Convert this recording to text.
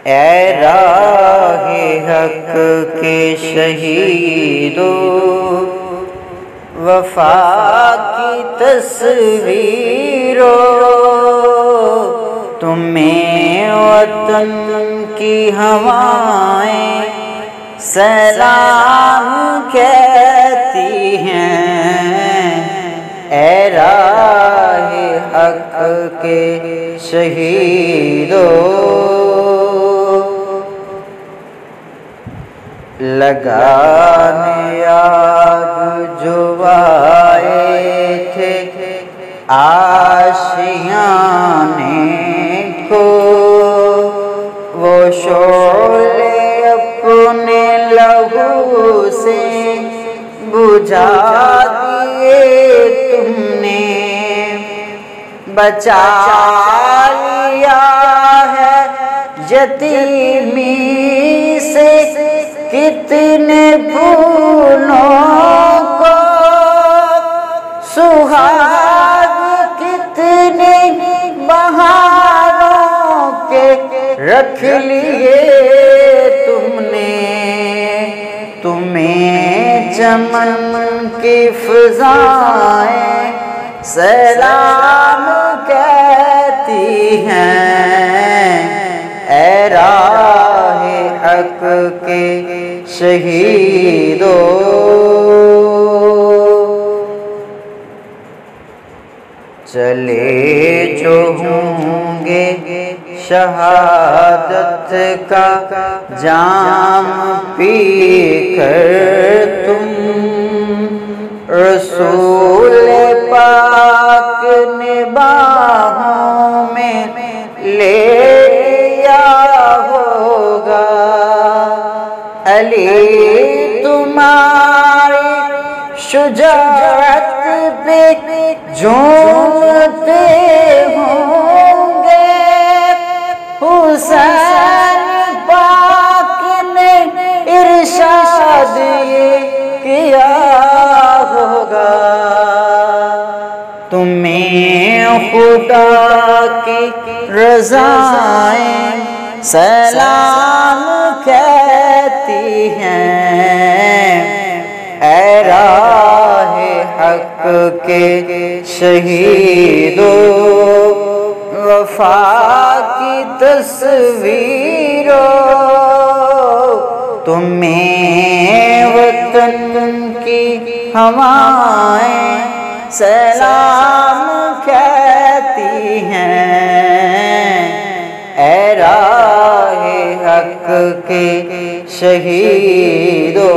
ऐ राहे हक के शहीदो, वफा की तस्वीरो, तुम्हें वतन की हवाएं सलाम कहती हैं। ऐ राहे हक के शहीदो, लगाने आग जो आए थे आशियाने को, वो शोले अपने लहू से बुझा दिए तुमने। बचा लिया है यतीमी से कितने फूलों को, सुहाग कितने बहारों के रख लिए तुमने। तुम्हें चमन की फिजाएं सलाम कहती हैं। ऐ राहे हक के शहीदो, चले जो होंगे शहादत का जाम पी कर तुम, रसूल पाक ने बाहों में ले लिया होगा। अली तुम्हारी शुजाअत पे झूमते होंगे। हुसैन पाक ने इरशाद किया होगा। तुम्हें खुदा की रज़ाएं सलाम कहती हैं। ऐ राहे हक के शहीदो, वफा की तस्वीरो, तुम्हें वतन की हवाएं सलाम कहती हैं। ऐ राहे हक के शहीदो।